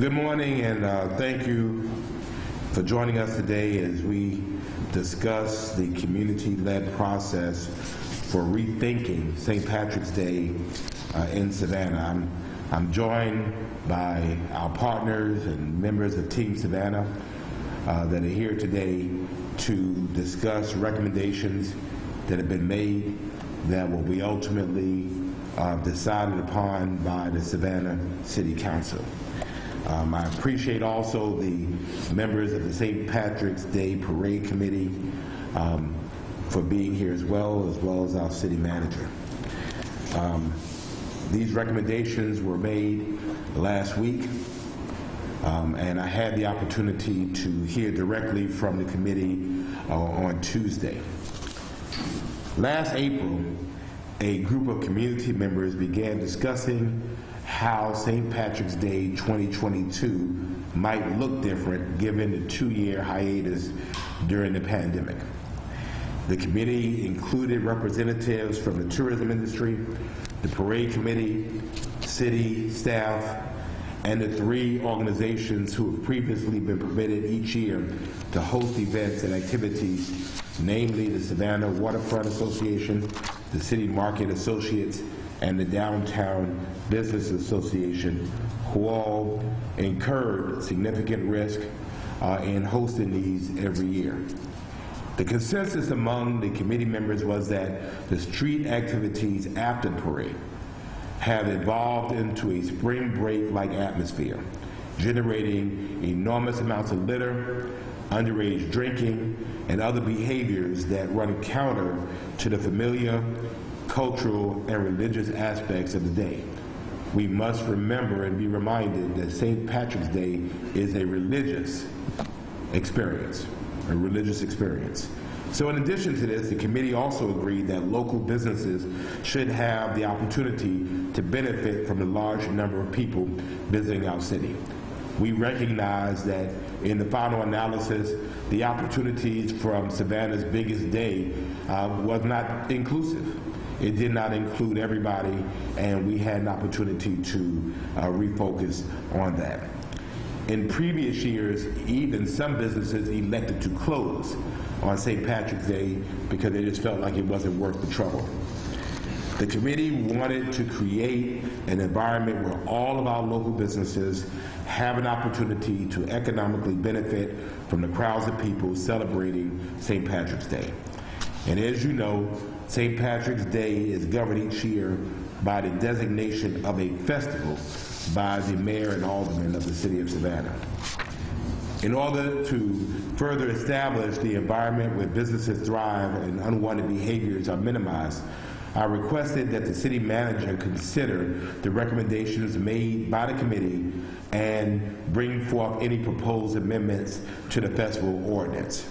Good morning, and thank you for joining us today as we discuss the community-led process for rethinking St. Patrick's Day in Savannah. I'm joined by our partners and members of Team Savannah that are here today to discuss recommendations that have been made that will be ultimately decided upon by the Savannah City Council. I appreciate also the members of the St. Patrick's Day Parade Committee for being here as well as our city manager. These recommendations were made last week, and I had the opportunity to hear directly from the committee on Tuesday. Last April, a group of community members began discussing how St. Patrick's Day 2022 might look different given the 2-year hiatus during the pandemic. The committee included representatives from the tourism industry, the parade committee, city staff, and the 3 organizations who have previously been permitted each year to host events and activities, namely the Savannah Waterfront Association, the City Market Associates, and the Downtown Business Association, who all incurred significant risk in hosting these every year. The consensus among the committee members was that the street activities after the parade have evolved into a spring break-like atmosphere, generating enormous amounts of litter, underage drinking, and other behaviors that run counter to the familiar cultural and religious aspects of the day. We must remember and be reminded that St. Patrick's Day is a religious experience, So in addition to this, the committee also agreed that local businesses should have the opportunity to benefit from the large number of people visiting our city. We recognize that in the final analysis, the opportunities from Savannah's biggest day was not inclusive. It did not include everybody, and we had an opportunity to refocus on that. In previous years, even some businesses elected to close on St. Patrick's Day because they just felt like it wasn't worth the trouble. The committee wanted to create an environment where all of our local businesses have an opportunity to economically benefit from the crowds of people celebrating St. Patrick's Day. And as you know, St. Patrick's Day is governed each year by the designation of a festival by the mayor and aldermen of the city of Savannah. In order to further establish the environment where businesses thrive and unwanted behaviors are minimized, I requested that the city manager consider the recommendations made by the committee and bring forth any proposed amendments to the festival ordinance.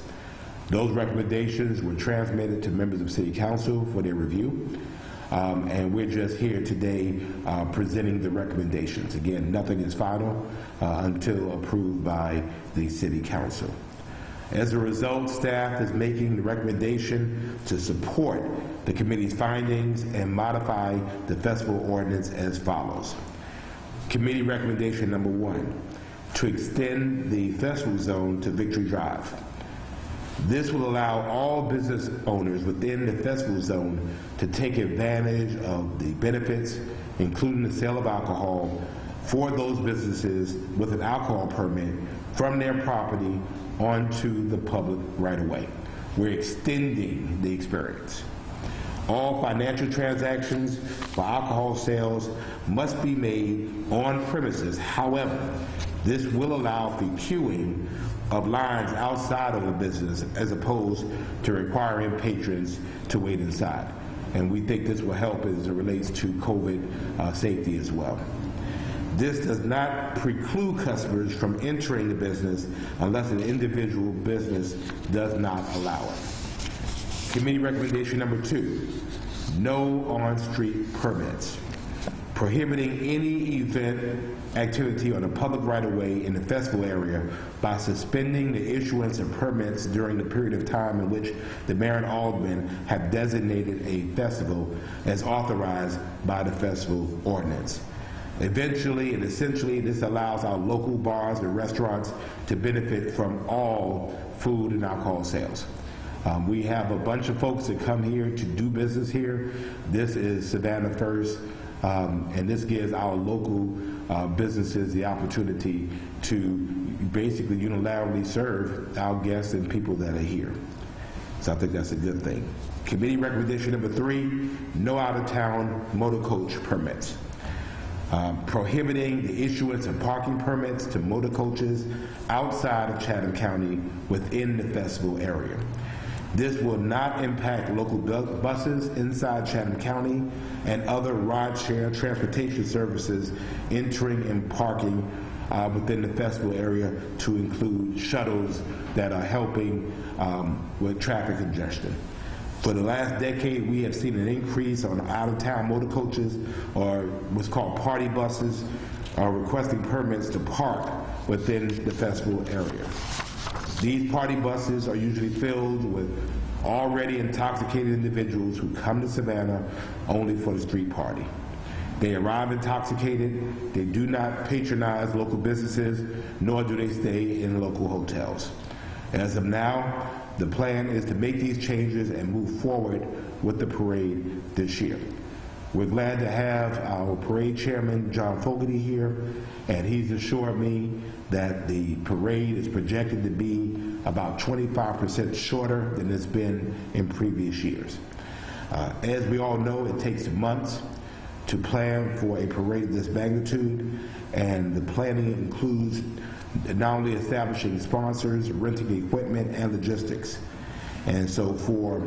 Those recommendations were transmitted to members of City Council for their review, and we're just here today presenting the recommendations. Again, nothing is final until approved by the City Council. As a result, staff is making the recommendation to support the committee's findings and modify the festival ordinance as follows. Committee recommendation number 1, to extend the festival zone to Victory Drive. This will allow all business owners within the festival zone to take advantage of the benefits, including the sale of alcohol, for those businesses with an alcohol permit from their property onto the public right-of-way. We're extending the experience. All financial transactions for alcohol sales must be made on premises. However, this will allow for queuing of lines outside of the business as opposed to requiring patrons to wait inside. And we think this will help as it relates to COVID safety as well. This does not preclude customers from entering the business unless an individual business does not allow it. Committee recommendation number 2, no on-street permits. Prohibiting any event activity on a public right-of-way in the festival area by suspending the issuance of permits during the period of time in which the mayor and aldermen have designated a festival as authorized by the festival ordinance. Eventually and essentially, this allows our local bars and restaurants to benefit from all food and alcohol sales. We have a bunch of folks that come here to do business here. This is Savannah First, and this gives our local businesses the opportunity to basically unilaterally serve our guests and people that are here. So I think that's a good thing. Committee recommendation number 3, no out-of-town motor coach permits. Prohibiting the issuance of parking permits to motor coaches outside of Chatham County within the festival area. This will not impact local buses inside Chatham County and other rideshare transportation services entering and parking within the festival area, to include shuttles that are helping with traffic congestion. For the last decade, we have seen an increase on out-of-town motor coaches, or what's called party buses, requesting permits to park within the festival area. These party buses are usually filled with already intoxicated individuals who come to Savannah only for the street party. They arrive intoxicated, they do not patronize local businesses, nor do they stay in local hotels. As of now, the plan is to make these changes and move forward with the parade this year. We're glad to have our parade chairman, John Fogarty, here, and he's assured me that the parade is projected to be about 25% shorter than it's been in previous years. As we all know, it takes months to plan for a parade of this magnitude, and the planning includes not only establishing sponsors, renting equipment, and logistics. And so for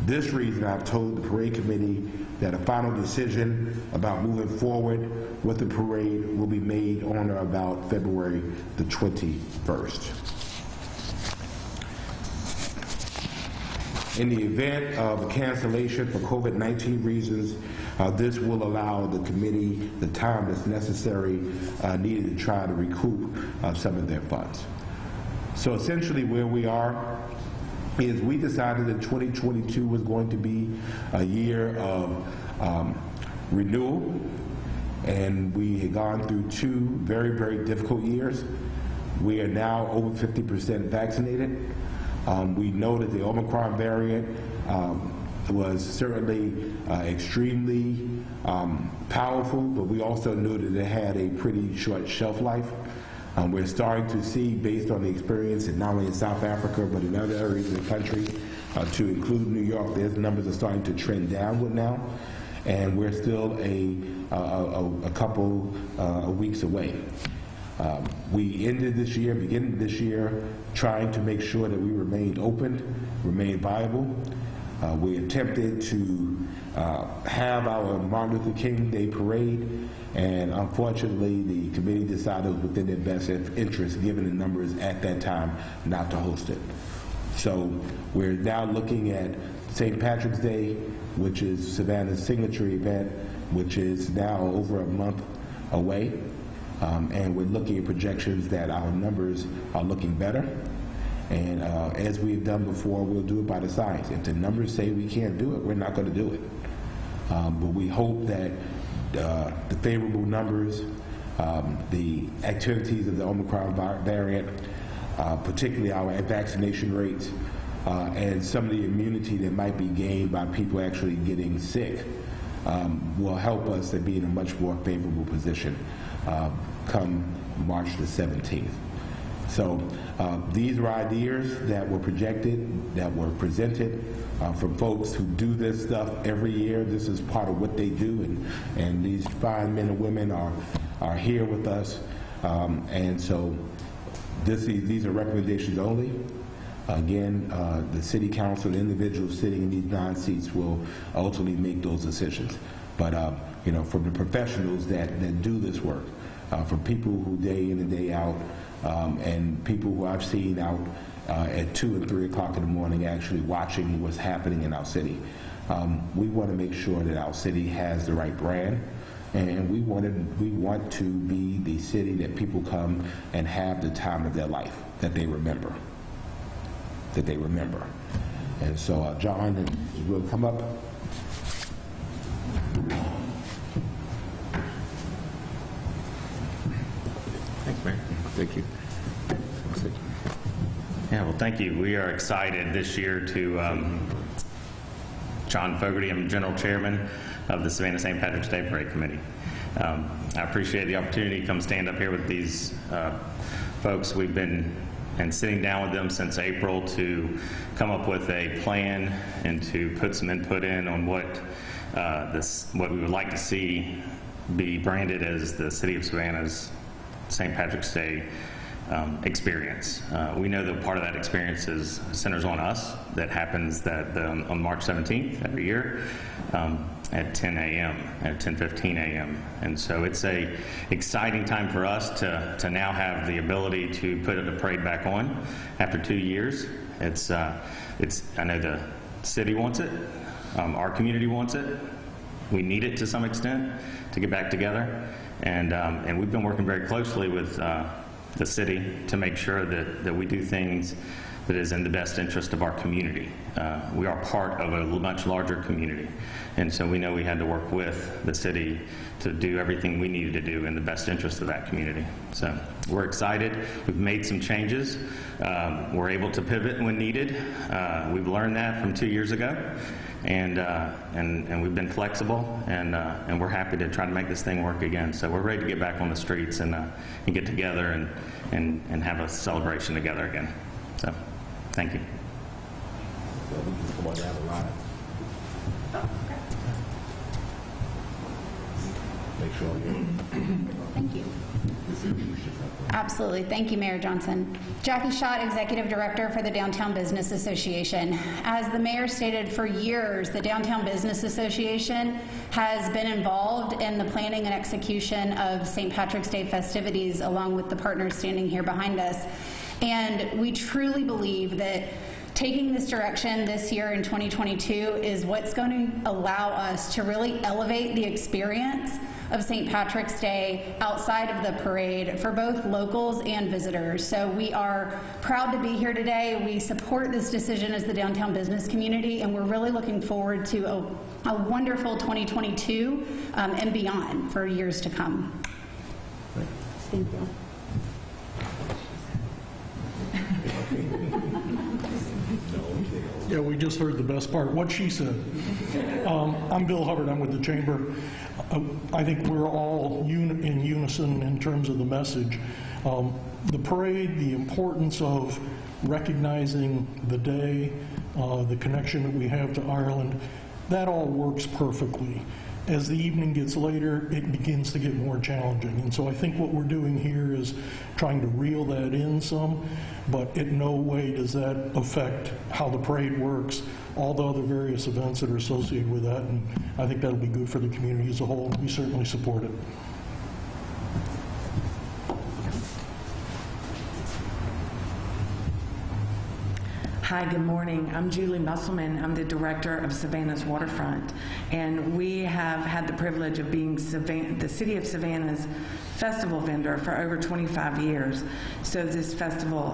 this reason, I've told the parade committee that a final decision about moving forward with the parade will be made on or about February the 21st. In the event of a cancellation for COVID-19 reasons, this will allow the committee the time that's necessary needed to try to recoup some of their funds. So essentially where we are is we decided that 2022 was going to be a year of renewal, and we had gone through 2 very, very difficult years. We are now over 50% vaccinated. We know that the Omicron variant was certainly extremely powerful, but we also knew that it had a pretty short shelf life. We're starting to see, based on the experience, and not only in South Africa, but in other areas of the country, to include New York, their numbers are starting to trend downward now, and we're still a couple of weeks away. We ended this year, beginning this year, trying to make sure that we remained open, remained viable. We attempted to have our Martin Luther King Day parade, and unfortunately the committee decided it was within their best interest, given the numbers at that time, not to host it. So we're now looking at St. Patrick's Day, which is Savannah's signature event, which is now over a month away. And we're looking at projections that our numbers are looking better. And as we've done before, we'll do it by the science. If the numbers say we can't do it, we're not going to do it. But we hope that the favorable numbers, the activities of the Omicron variant, particularly our vaccination rates, and some of the immunity that might be gained by people actually getting sick, will help us to be in a much more favorable position come March the 17th. So these are ideas that were projected, that were presented from folks who do this stuff every year. This is part of what they do, and these fine men and women are here with us. And so these are recommendations only. Again, the city council, the individuals sitting in these 9 seats will ultimately make those decisions. But you know, from the professionals that do this work, from people who day in and day out, and people who I've seen out at 2 and 3 o'clock in the morning actually watching what's happening in our city. We want to make sure that our city has the right brand, and we want to be the city that people come and have the time of their life, that they remember. And so John will come up. Thank you. Yeah, well, thank you. We are excited this year to, John Fogarty, I'm General Chairman of the Savannah St. Patrick's Day Parade Committee. I appreciate the opportunity to come stand up here with these folks. We've been sitting down with them since April to come up with a plan and to put some input in on what we would like to see be branded as the City of Savannah's St. Patrick's Day experience. We know that part of that experience centers on us. That happens on March 17th every year at 10 a.m., at 10:15 a.m. And so it's a exciting time for us to now have the ability to put the parade back on after 2 years. I know the city wants it, our community wants it, we need it to some extent to get back together, and we've been working very closely with the city to make sure that we do things that is in the best interest of our community. We are part of a much larger community, and so we know we had to work with the city to do everything we needed to do in the best interest of that community. So we're excited. We've made some changes. We're able to pivot when needed. We've learned that from 2 years ago, and we've been flexible, and we're happy to try to make this thing work again. So we're ready to get back on the streets and get together and have a celebration together again. So, thank you. Thank you. Absolutely. Thank you, Mayor Johnson. Jackie Schott, Executive Director for the Downtown Business Association. As the mayor stated, for years, the Downtown Business Association has been involved in the planning and execution of St. Patrick's Day festivities, along with the partners standing here behind us. And we truly believe that taking this direction this year in 2022 is what's going to allow us to really elevate the experience of St. Patrick's Day outside of the parade for both locals and visitors. So we are proud to be here today. We support this decision as the downtown business community, and we're really looking forward to a wonderful 2022 and beyond for years to come. Thank you. Yeah, we just heard the best part, what she said. I'm Bill Hubbard, I'm with the Chamber. I think we're all in unison in terms of the message. The parade, the importance of recognizing the day, the connection that we have to Ireland, that all works perfectly. As the evening gets later, it begins to get more challenging. And so I think what we're doing here is trying to reel that in some, but in no way does that affect how the parade works, all the other various events that are associated with that. And I think that'll be good for the community as a whole. We certainly support it. Hi, good morning. I'm Julie Musselman. I'm the director of Savannah's Waterfront, and we have had the privilege of being the City of Savannah's festival vendor for over 25 years. So this festival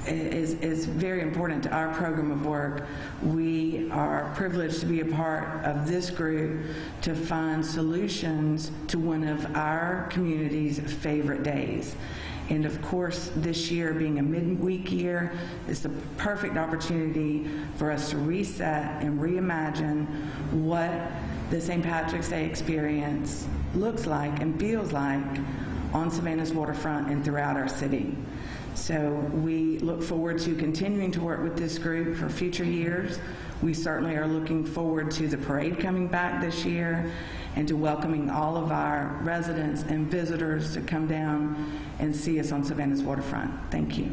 is very important to our program of work. We are privileged to be a part of this group to find solutions to one of our community's favorite days. And of course, this year being a midweek year is the perfect opportunity for us to reset and reimagine what the St. Patrick's Day experience looks like and feels like on Savannah's waterfront and throughout our city. So we look forward to continuing to work with this group for future years. We certainly are looking forward to the parade coming back this year and to welcoming all of our residents and visitors to come down and see us on Savannah's waterfront. Thank you.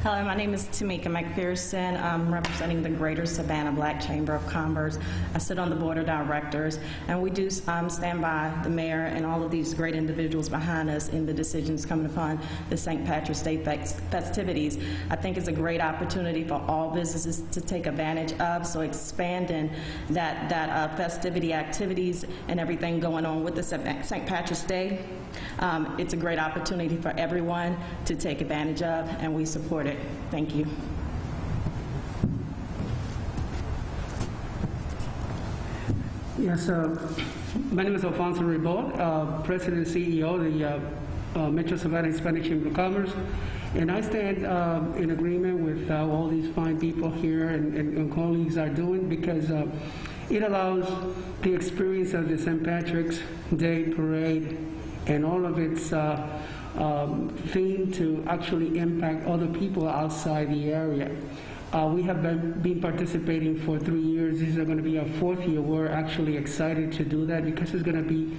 Hello, my name is Tamika McPherson. I'm representing the Greater Savannah Black Chamber of Commerce. I sit on the board of directors, and we do stand by the mayor and all of these great individuals behind us in the decisions coming upon the St. Patrick's Day festivities. I think it's a great opportunity for all businesses to take advantage of, so expanding that festivity activities and everything going on with the St. Patrick's Day. It's a great opportunity for everyone to take advantage of, and we support it. Thank you. Yes, my name is Alfonso Ribot, President and CEO of the Metro Savannah Hispanic Chamber of Commerce, and I stand in agreement with all these fine people here and colleagues are doing, because it allows the experience of the St. Patrick's Day Parade and all of its theme to actually impact other people outside the area. We have been participating for 3 years. This is going to be our 4th year. We're actually excited to do that because it's going to be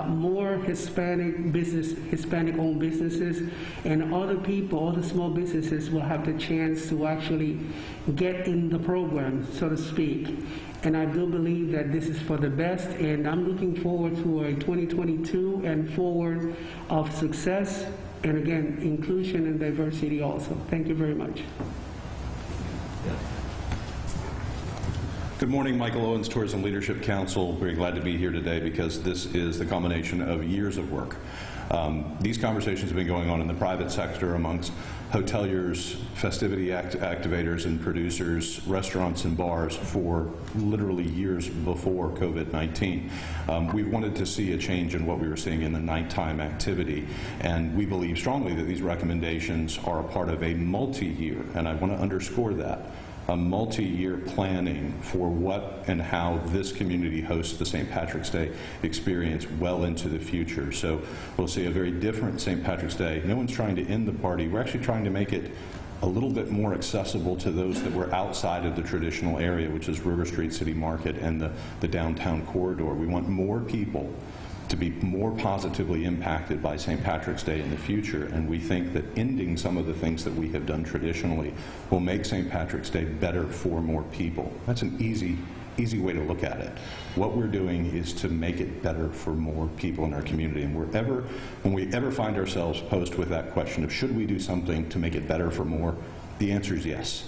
more Hispanic-owned businesses, and other people, other small businesses will have the chance to actually get in the program, so to speak. And I do believe that this is for the best, and I'm looking forward to a 2022 and forward of success, and again, inclusion and diversity also. Thank you very much. Good morning, Michael Owens, Tourism Leadership Council. Very glad to be here today because this is the culmination of years of work. These conversations have been going on in the private sector amongst hoteliers, festivity activators and producers, restaurants and bars for literally years before COVID-19. We wanted to see a change in what we were seeing in the nighttime activity, and we believe strongly that these recommendations are a part of a multi-year, and I want to underscore that, a multi-year planning for what and how this community hosts the St. Patrick's Day experience well into the future. So we'll see a very different St. Patrick's Day. No one's trying to end the party. We're actually trying to make it a little bit more accessible to those that were outside of the traditional area, which is River Street City Market and the downtown corridor. We want more people to be more positively impacted by St. Patrick's Day in the future, and we think that ending some of the things that we have done traditionally will make St. Patrick's Day better for more people. That's an easy way to look at it. What we're doing is to make it better for more people in our community, and when we ever find ourselves posed with that question of should we do something to make it better for more, the answer is yes.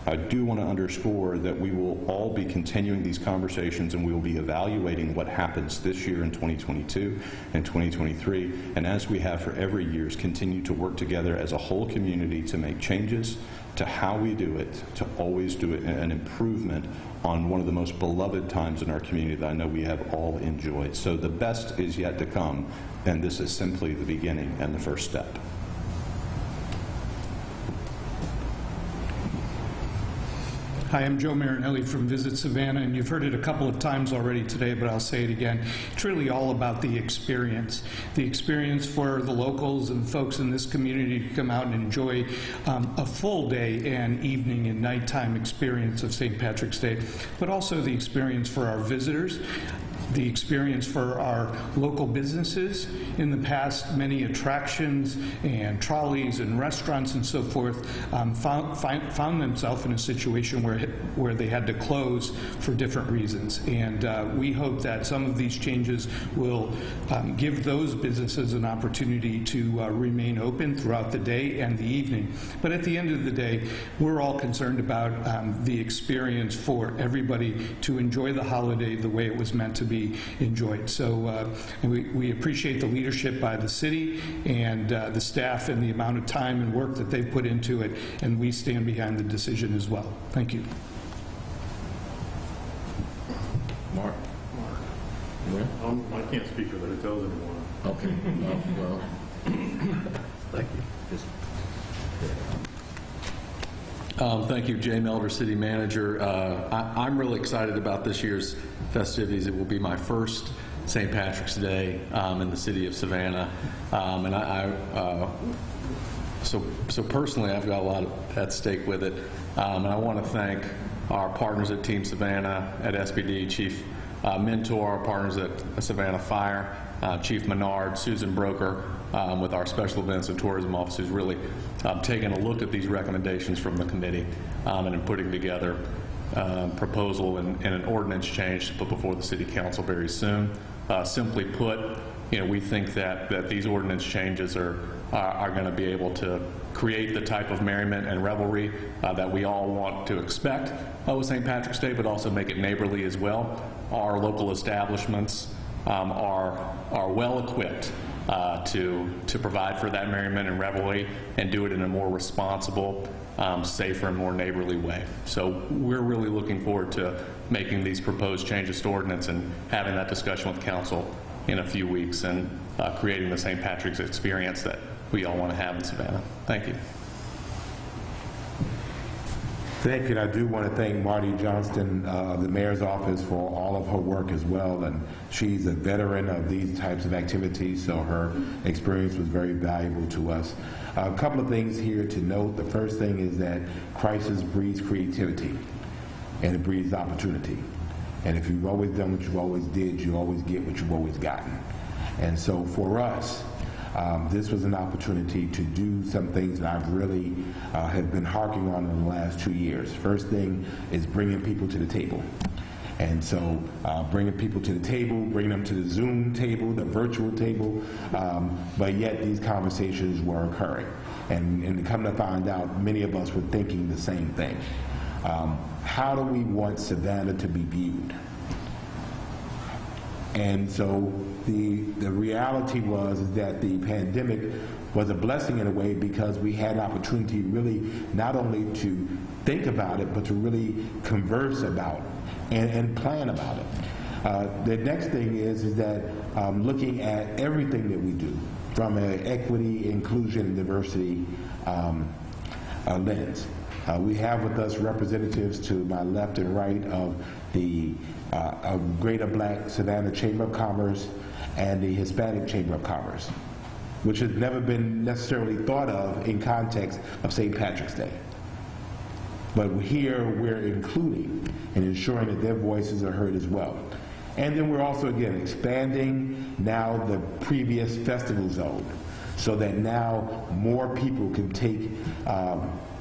I do want to underscore that we will all be continuing these conversations, and we will be evaluating what happens this year in 2022 and 2023, and as we have for every year, continue to work together as a whole community to make changes to how we do it, to always do it an improvement on one of the most beloved times in our community that I know we have all enjoyed. So the best is yet to come, and this is simply the beginning and the first step. Hi, I'm Joe Marinelli from Visit Savannah, and you've heard it a couple of times already today, but I'll say it again. It's really all about the experience for the locals and folks in this community to come out and enjoy a full day and evening and nighttime experience of St. Patrick's Day, but also the experience for our visitors, the experience for our local businesses. In the past, many attractions and trolleys and restaurants and so forth found themselves in a situation where they had to close for different reasons. And we hope that some of these changes will give those businesses an opportunity to remain open throughout the day and the evening. But at the end of the day, we're all concerned about the experience for everybody to enjoy the holiday the way it was meant to be enjoyed. So we appreciate the leadership by the city and the staff and the amount of time and work that they've put into it, and we stand behind the decision as well. Thank you. Mark? Yeah? I can't speak for the hotels anymore. Okay. Well, thank you. Thank you, Jay Melder, City Manager. I'm really excited about this year's festivities. It will be my first St. Patrick's Day in the city of Savannah, and so personally, I've got a lot at stake with it, and I want to thank our partners at Team Savannah, at SBD, Chief Mentor, our partners at Savannah Fire, Chief Menard, Susan Broker, with our special events and tourism office, who's really taken a look at these recommendations from the committee and in putting together proposal and an ordinance change to put before the City Council very soon. Simply put, we think that these ordinance changes are going to be able to create the type of merriment and revelry that we all want to expect with St. Patrick's Day, but also make it neighborly as well. Our local establishments are well equipped to provide for that merriment and revelry and do it in a more responsible, safer, and more neighborly way. So we're really looking forward to making these proposed changes to ordinance and having that discussion with council in a few weeks and creating the St. Patrick's experience that we all want to have in Savannah. Thank you. Thank you, and I do want to thank Marty Johnston of the Mayor's Office for all of her work as well, and she's a veteran of these types of activities, so her experience was very valuable to us. A couple of things here to note. The first thing is that crisis breeds creativity, and it breeds opportunity. And if you've always done what you've always did, you always get what you've always gotten. And so for us, this was an opportunity to do some things that I've really have been harking on in the last 2 years. First thing is bringing people to the table. And so bringing people to the table, bringing them to the Zoom table, the virtual table, but yet these conversations were occurring. And come to find out, many of us were thinking the same thing. How do we want Savannah to be viewed? And so the reality was that the pandemic was a blessing in a way because we had an opportunity really not only to think about it, but to really converse about it and plan about it. The next thing is that looking at everything that we do from an equity, inclusion, and diversity lens. We have with us representatives to my left and right of the Greater Black Savannah Chamber of Commerce and the Hispanic Chamber of Commerce, which has never been necessarily thought of in context of St. Patrick's Day. But here we're including and ensuring that their voices are heard as well. And then we're also, again, expanding now the previous festival zone so that now more people can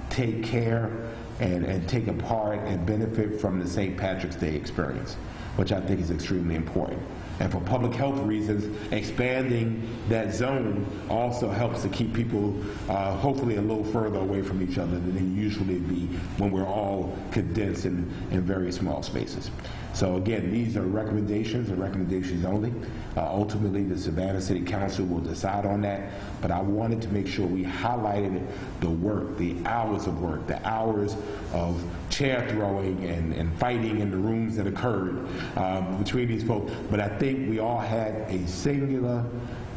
take care and take a part and benefit from the St. Patrick's Day experience, which I think is extremely important. And for public health reasons, expanding that zone also helps to keep people hopefully a little further away from each other than they usually be when we're all condensed in very small spaces. So again, these are recommendations and recommendations only. Ultimately, the Savannah City Council will decide on that, but I wanted to make sure we highlighted the work, the hours of work, the hours of chair throwing and fighting in the rooms that occurred between these folks. But I think we all had a similar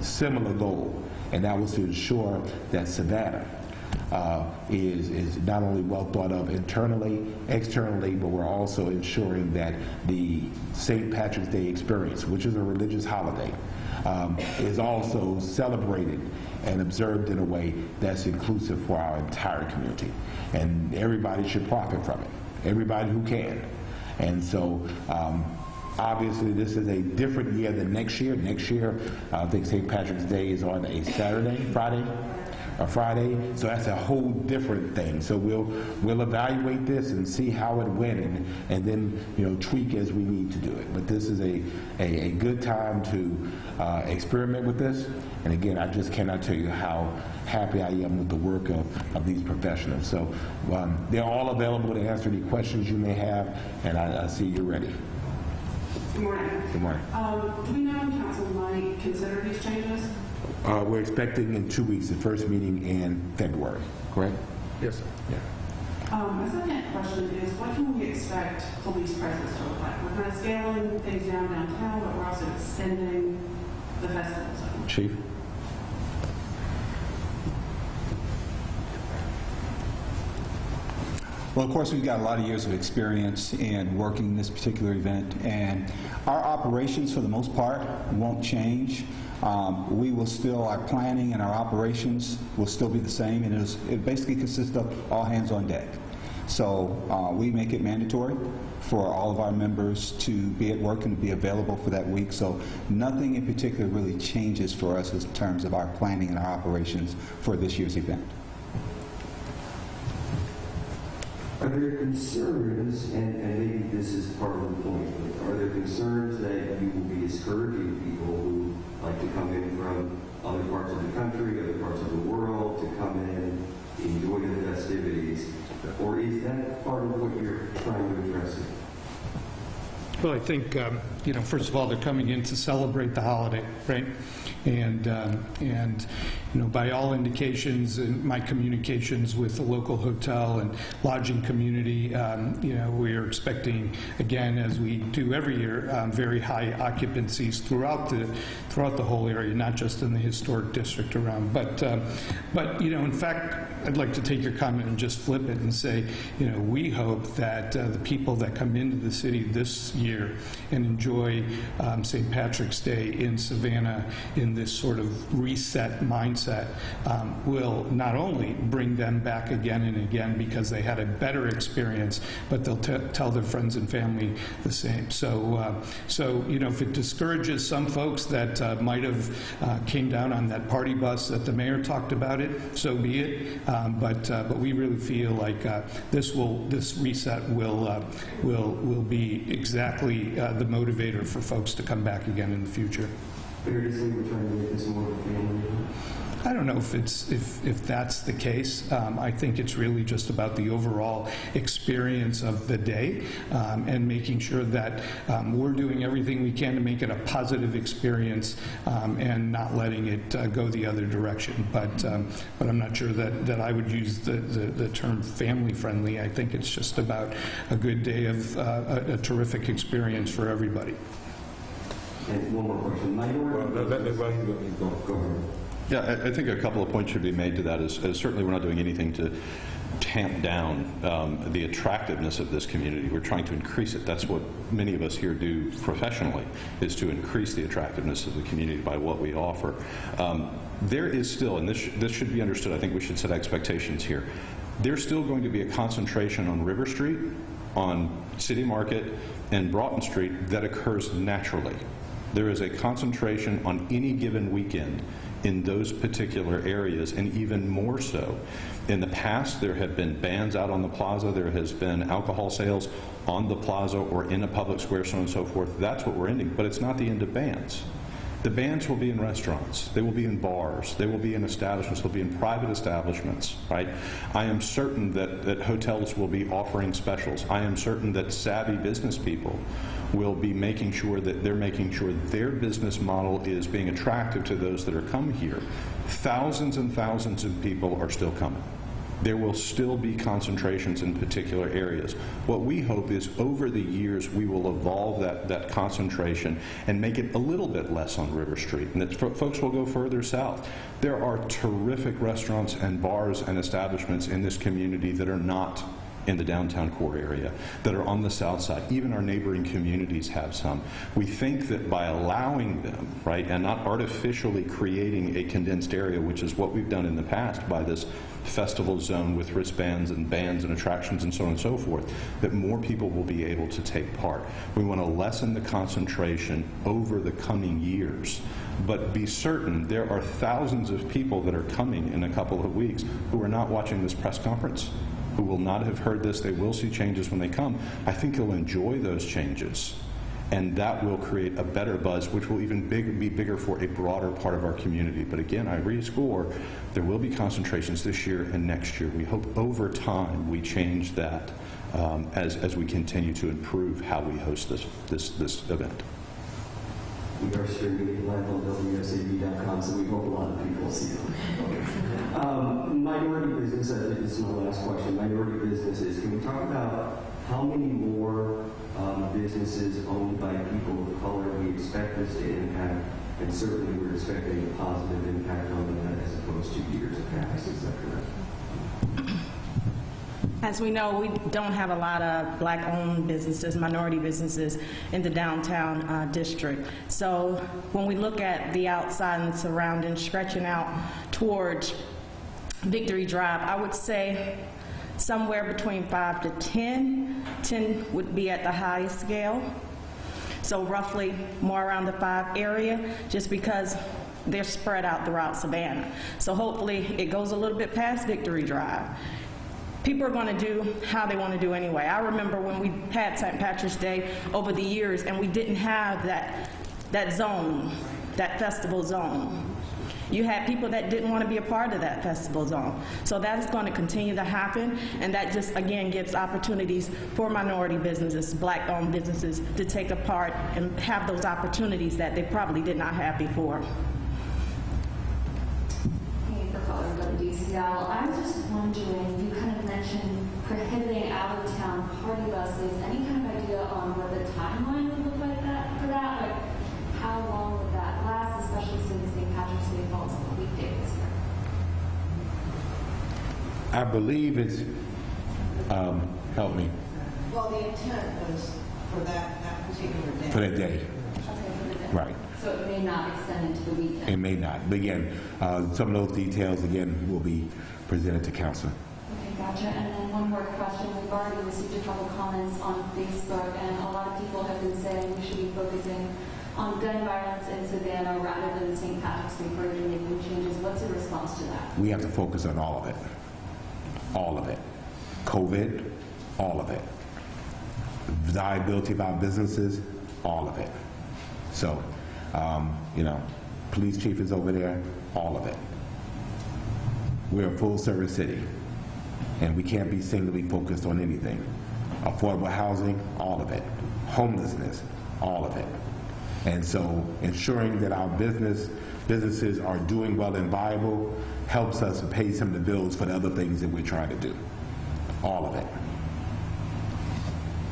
goal, and that was to ensure that Savannah is not only well thought of internally, externally, but we're also ensuring that the St. Patrick's Day experience, which is a religious holiday, is also celebrated and observed in a way that's inclusive for our entire community. And everybody should profit from it, everybody who can. And so obviously this is a different year than next year. Next year, I think St. Patrick's Day is on a Friday, so that's a whole different thing. So we'll evaluate this and see how it went, and then tweak as we need to do it. But this is a good time to experiment with this. And again, I just cannot tell you how happy I am with the work of these professionals. So they're all available to answer any questions you may have, and I see you're ready. Good morning. Good morning. Do we know when council might consider these changes? We're expecting in 2 weeks, the first meeting in February, correct? Yes, sir. Yeah. My second question is, what can we expect police presence to look like? We're kind of scaling things downtown, but we're also extending the festival zone. Chief? Well, of course, we've got a lot of years of experience in working this particular event, and our operations, for the most part, won't change. We will still, our planning and our operations will still be the same, and it basically consists of all hands on deck. So we make it mandatory for all of our members to be at work and be available for that week. So nothing in particular really changes for us in terms of our planning and our operations for this year's event. Are there concerns, and maybe this is part of the point, but are there concerns that you will be discouraging people who like to come in from other parts of the country, other parts of the world, to come in, enjoy the festivities? Or is that part of what you're trying to address? Well, I think you know, first of all, they're coming in to celebrate the holiday, right? And you know, by all indications in my communications with the local hotel and lodging community, you know, we are expecting, again, as we do every year, very high occupancies throughout the whole area, not just in the historic district around. But you know, in fact, I'd like to take your comment and just flip it and say, you know, we hope that the people that come into the city this year and enjoy St. Patrick's Day in Savannah in this sort of reset mindset will not only bring them back again and again because they had a better experience, but they'll tell their friends and family the same. So, you know, if it discourages some folks that might have came down on that party bus that the mayor talked about it, so be it. But we really feel like this reset will be exactly the motivator for folks to come back again in the future. Fair to say we're trying to make this more of a family event? I don't know if that's the case. I think it's really just about the overall experience of the day and making sure that we're doing everything we can to make it a positive experience and not letting it go the other direction. But I'm not sure that I would use the term family friendly. I think it's just about a good day of a terrific experience for everybody. And one more question. Go ahead. Yeah, I think a couple of points should be made to that. Is certainly we're not doing anything to tamp down the attractiveness of this community. We're trying to increase it. That's what many of us here do professionally, is to increase the attractiveness of the community by what we offer. There is still, and this should be understood, I think we should set expectations here. There's still going to be a concentration on River Street, on City Market, and Broughton Street that occurs naturally. There is a concentration on any given weekend in those particular areas, and even more so. In the past, there have been bands out on the plaza. There has been alcohol sales on the plaza or in a public square, so on and so forth. That's what we're ending, but it's not the end of bands. The bands will be in restaurants. They will be in bars. They will be in establishments. They'll be in private establishments, right? I am certain that hotels will be offering specials. I am certain that savvy business people will be making sure that they're making sure their business model is being attractive to those that are coming here. Thousands and thousands of people are still coming. There will still be concentrations in particular areas. What we hope is over the years we will evolve that concentration and make it a little bit less on River Street, and that folks will go further south. There are terrific restaurants and bars and establishments in this community that are not in the downtown core area, that are on the south side. Even our neighboring communities have some. We think that by allowing them, right, and not artificially creating a condensed area, which is what we've done in the past by this festival zone with wristbands and bands and attractions and so on and so forth, that more people will be able to take part. We want to lessen the concentration over the coming years, but be certain there are thousands of people that are coming in a couple of weeks who are not watching this press conference, who will not have heard this. They will see changes when they come. I think they'll enjoy those changes, and that will create a better buzz, which will even be bigger for a broader part of our community. But again, I rescore, there will be concentrations this year and next year. We hope over time we change that as we continue to improve how we host this event. We are streaming it live on WSAB.com, so we hope a lot of people see it. Minority business, I think this is my last question. Minority businesses, can we talk about how many more businesses owned by people of color we expect this to impact? And certainly we're expecting a positive impact on that as opposed to years past. Is that correct? As we know, we don't have a lot of black-owned businesses, minority businesses in the downtown district. So when we look at the outside and surroundings, stretching out towards Victory Drive, I would say somewhere between 5 to 10. 10 would be at the highest scale. So roughly more around the 5 area, just because they're spread out throughout Savannah. So hopefully it goes a little bit past Victory Drive. People are going to do how they want to do anyway. I remember when we had St. Patrick's Day over the years and we didn't have that zone, that festival zone. You had people that didn't want to be a part of that festival zone. So that is going to continue to happen, and that just, again, gives opportunities for minority businesses, black-owned businesses, to take a part and have those opportunities that they probably did not have before. I was just wondering, you kind of mentioned prohibiting out-of-town party buses. Any kind of idea on what the timeline would look like for that? Like, how long would that last, especially since St. Patrick's Day falls on a weekday this year? I believe it's, help me, Well, the intent was for that particular day. for that day. Right. So it may not extend into the weekend? It may not. But again, some of those details, again, will be presented to council. Okay, gotcha. And then one more question. We've already received a couple comments on Facebook, and a lot of people have been saying we should be focusing on gun violence in Savannah rather than St. Patrick's Day parade and making changes. What's your response to that? We have to focus on all of it. All of it. COVID, all of it. Viability of our businesses, all of it. So, you know, police chief is over there, all of it. We're a full-service city, and we can't be singly focused on anything. Affordable housing, all of it. Homelessness, all of it. And so ensuring that our businesses are doing well and viable helps us to pay some of the bills for the other things that we're trying to do. All of it.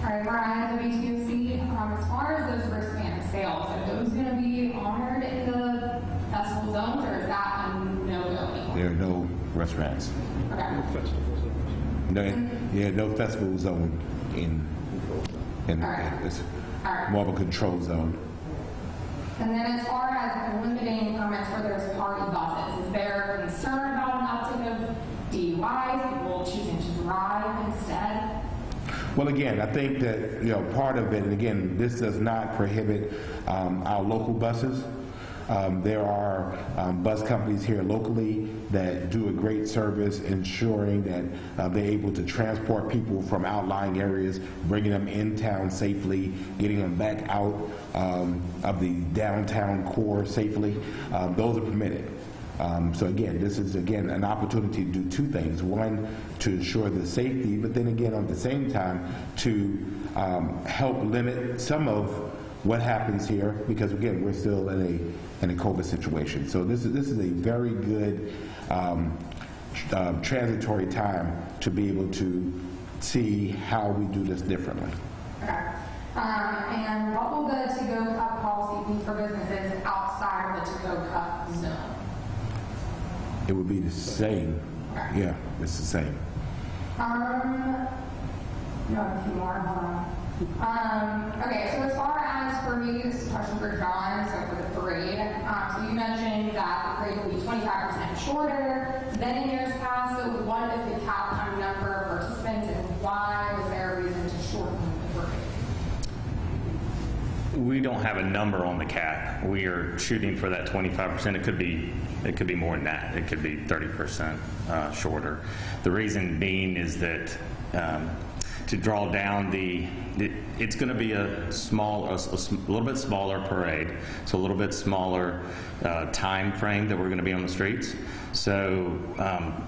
All right, Brian, WTOC, as far as those wristband sales, are those going to be honored in the festival zones, or is that a no-go? There are no restaurants. Okay. No festival zone in it's more of a control zone. And then as far as limiting permits for those party buses, is there concern about an uptick of DUIs, people choosing to drive instead? Well, again, I think that, you know, part of it, and again, this does not prohibit our local buses. There are bus companies here locally that do a great service ensuring that they're able to transport people from outlying areas, bringing them in town safely, getting them back out of the downtown core safely. Those are permitted. So again, this is again an opportunity to do two things. One, to ensure the safety, but then again at the same time to help limit some of what happens here, because again we're still in a COVID situation. So this is a very good transitory time to be able to see how we do this differently. Okay. And what will the to-go cup policy be for businesses outside of the to-go cup zone? It would be the same. Okay. Yeah, it's the same. No, a few more. Hold on. Okay, so as far as for me, this is a question for John, so for the parade. So you mentioned that the parade will be 25% shorter than in years past. So what is the cap on number of participants, and why was there a reason to shorten the parade? We don't have a number on the cap. We are shooting for that 25%. It could be more than that. It could be 30% shorter. The reason being is that to draw down it's going to be a little bit smaller parade, so a little bit smaller time frame that we're going to be on the streets. So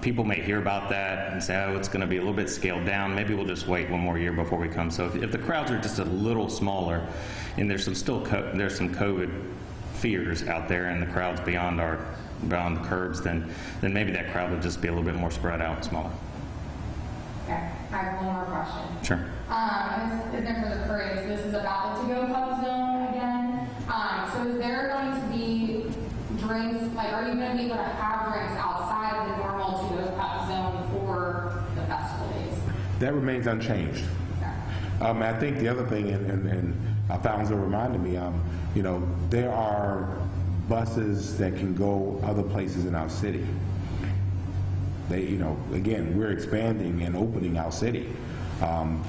people may hear about that and say, oh, it's going to be a little bit scaled down. Maybe we'll just wait one more year before we come. So if the crowds are just a little smaller, and there's some COVID fears out there, and the crowds beyond the curbs, then maybe that crowd would just be a little bit more spread out and smaller. Okay, I have one more question. Sure. This isn't for the parade, so this is about the to-go cup zone again. So is there going to be drinks, like are you going to be able to have drinks outside of the normal to-go cup zone for the festival days? That remains unchanged. Okay. I think the other thing, and Alfonso reminded me, you know, there are buses that can go other places in our city. They, you know, again, we're expanding and opening our city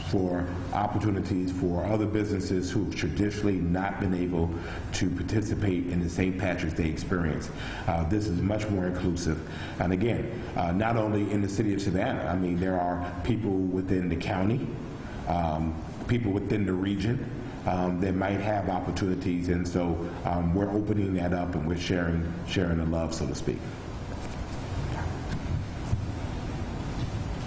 for opportunities for other businesses who've traditionally not been able to participate in the St. Patrick's Day experience. This is much more inclusive. And again, not only in the city of Savannah, I mean, there are people within the county, people within the region, that might have opportunities, and so we're opening that up and we're sharing the love, so to speak.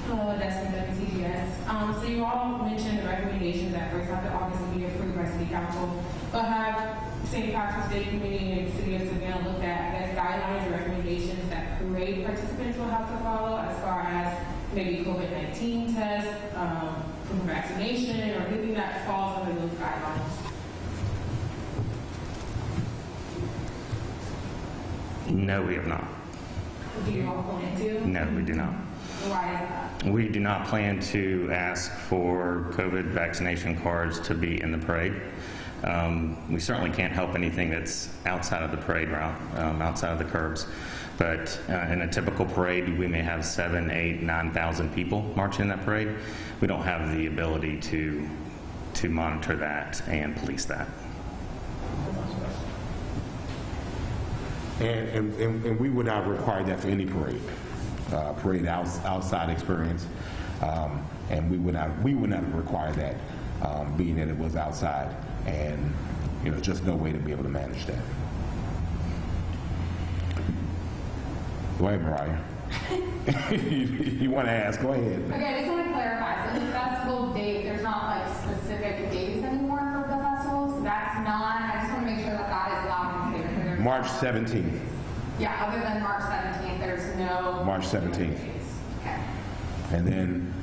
Hello, Destiny, WCGS. So you all mentioned the recommendations that first after August will be approved by City Council, but have St. Patrick's Day Committee and City of Savannah looked at guidelines or recommendations that parade participants will have to follow as far as maybe COVID-19 tests, proof of vaccination, or anything that falls under those guidelines? No, we have not. Do you all plan to? No, we do not. Why is that? We do not plan to ask for COVID vaccination cards to be in the parade. We certainly can't help anything that's outside of the parade route, outside of the curbs. But in a typical parade, we may have 7,000, 8,000, 9,000 people marching in that parade. We don't have the ability to monitor that and police that. And we would not require that for any parade. Outside experience, and we would not require that, being that it was outside, and just no way to be able to manage that. Go ahead, Mariah. You want to ask? Go ahead. Okay, I just want to clarify. So the festival date, there's not like specific days anymore for the festivals. That's not. I just want to make sure that that is loud and clear. March 17th. Yeah, other than March 17th, there's no... March 17th. Okay. And then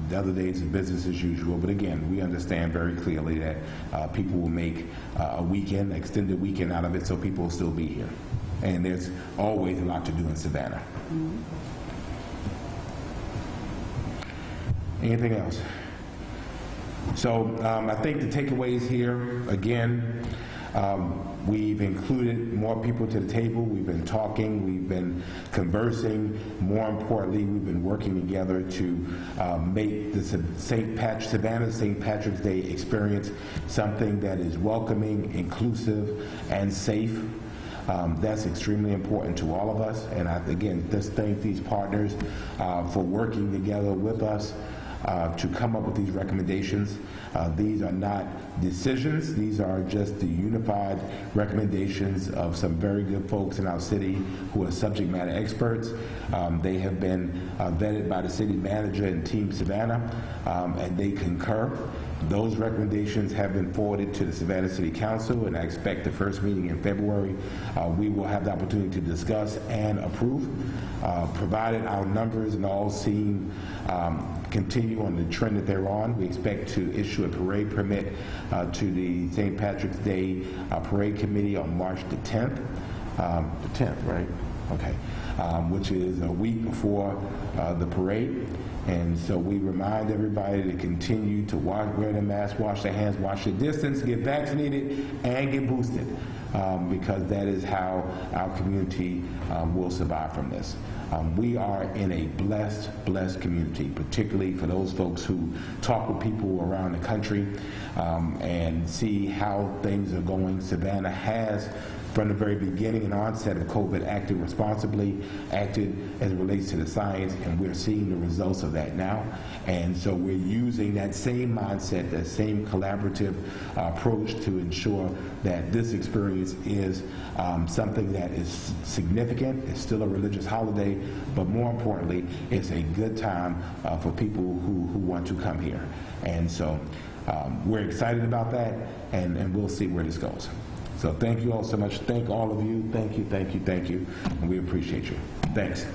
the other days of business as usual. But again, we understand very clearly that people will make a weekend, extended weekend out of it, so people will still be here. And there's always a lot to do in Savannah. Mm-hmm. Anything else? So I think the takeaways here, again, we've included more people to the table. We've been talking. We've been conversing. More importantly, we've been working together to make the Savannah St. Patrick's Day experience something that is welcoming, inclusive, and safe. That's extremely important to all of us. And I, again, just thank these partners for working together with us to come up with these recommendations. These are not decisions. These are just the unified recommendations of some very good folks in our city who are subject matter experts. They have been vetted by the city manager and Team Savannah, and they concur. Those recommendations have been forwarded to the Savannah City Council, and I expect the first meeting in February, we will have the opportunity to discuss and approve. Provided our numbers and all seem continue on the trend that they're on, we expect to issue a parade permit to the St. Patrick's Day Parade Committee on March the 10th. The 10th, right? Okay. Which is a week before the parade. And so we remind everybody to continue to wear their mask, wash their hands, wash their distance, get vaccinated, and get boosted, because that is how our community will survive from this. We are in a blessed community, particularly for those folks who talk with people around the country and see how things are going. Savannah has, from the very beginning and onset of COVID, acted responsibly, acted as it relates to the science, and we're seeing the results of that now. And so we're using that same mindset, that same collaborative approach to ensure that this experience is something that is significant. It's still a religious holiday, but more importantly, it's a good time for people who want to come here. And so we're excited about that, and we'll see where this goes. So thank you all so much. Thank all of you. Thank you, and we appreciate you. Thanks.